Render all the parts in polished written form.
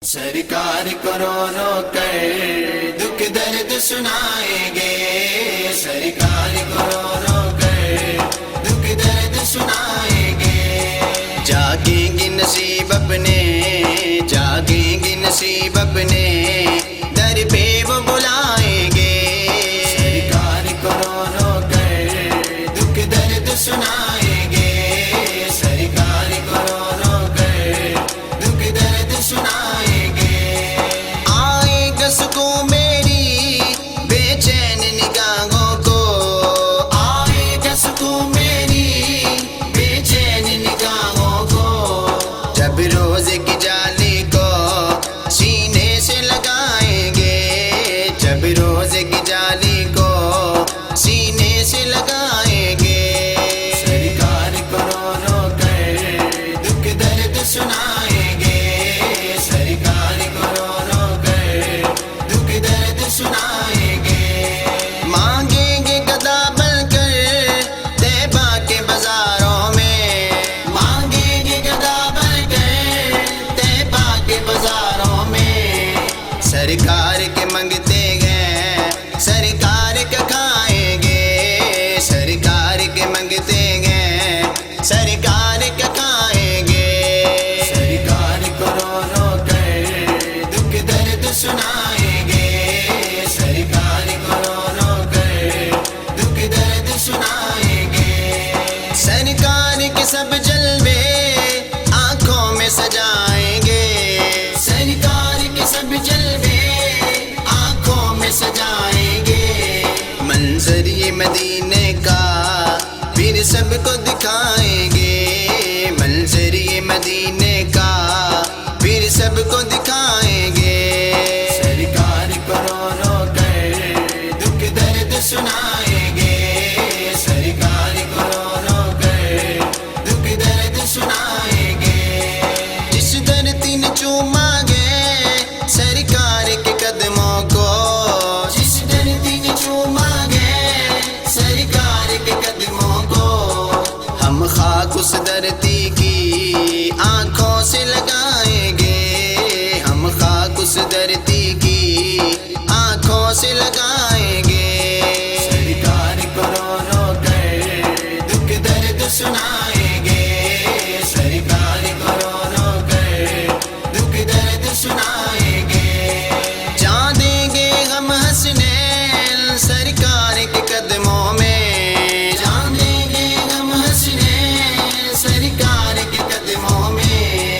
سرکار کو رو رو کر دکھ درد سنائیں گے، سرکار کو رو رو کر دکھ درد سنائیں گے۔ جاگیں گے نصیب اپنے، جاگیں گے نصیب اپنے، در پہ وہ بلائیں گے۔ سرکار کو رو رو کر دکھ درد سنائیں گے، سرکار کو رو رو کر دکھ درد سنائیں گے۔ آئے گا سکون میری بے چین نگاہوں کو، آئے گا سکون میری بے چین نگاہوں کو، جب روز کی جالی کو سینے سے لگائیں گے، جب روز کی جالی کو سینے سے لگائیں گے۔ سرکار کو رو رو کر دکھ درد سنائیں گے، سرکار کو رو رو کر دکھ درد سنائیں گے۔ مانگیں گے گدا بن کر طیبہ کے بازاروں میں، مانگیں گے گدا بن کر طیبہ کے بازاروں میں، سرکار کے منگتے ہیں سرکار کا کھائیں گے، سرکار کے منگتے ہیں سرکار کا کھائیں گے۔ سرکار کو رو رو کر دکھ درد سنائیں گے، سرکار کو رو رو کر دکھ درد سنائیں گے۔ سرکار کے سب جلوے آنکھوں میں سجائیں گے، سرکار کے سب جلوے آنکھوں میں سجائیں گے۔ منظر یہ مدینے کا پھر سب کو دکھائیں گے، منظر یہ مدینے کا پھر سب کو دکھائیں گے۔ سرکار کو رو رو کر دکھ درد سنائیں گے، سرکار کو رو رو کر دکھ درد سنائیں گے۔ جس دھرتی نے چوما گے سرکار کے قدموں کو، جس دھرتی نے چوما گے سرکار کے قدموں کو، ہم خاک اس دھرتی کی آنکھوں سے لگائیں گے، ہم خاک اس دھرتی کی آنکھوں سے لگائیں گے۔ سرکار کو رو رو کر دکھ درد سنائیں گے، سرکار کو رو رو کر دکھ درد سنائیں گے۔ جان دیں گے ہم حسنین سرکار کے قدموں میں، جان دیں گے ہم حسنین سرکار کے قدموں میں،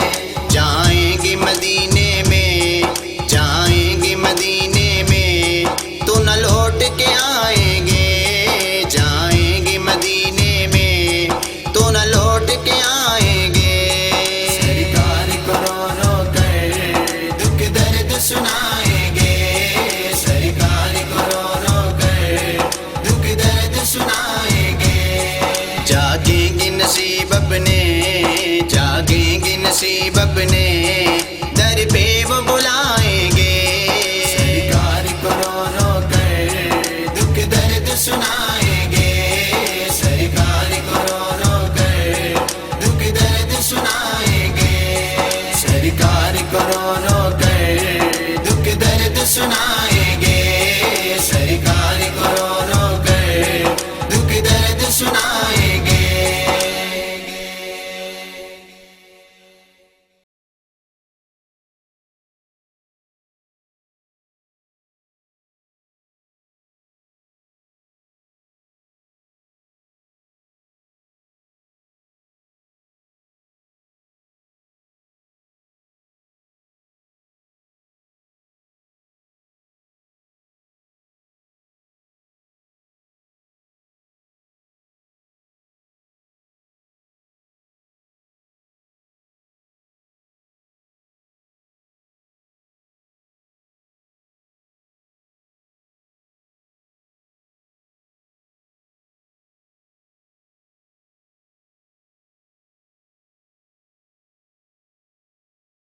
جائیں گے مدینے میں، جائیں گے مدینے میں تو نہ لوٹ کے آئیں گے، جائیں گے مدینے میں تو نہ لوٹ کے آئیں گے۔ سرکار کو رو رو کر دکھ درد سنائیں گے، سرکار کو رو رو کر دکھ درد سنائیں گے۔ جاگیں گے نصیب اپنے، جاگیں گے نصیب اپنے،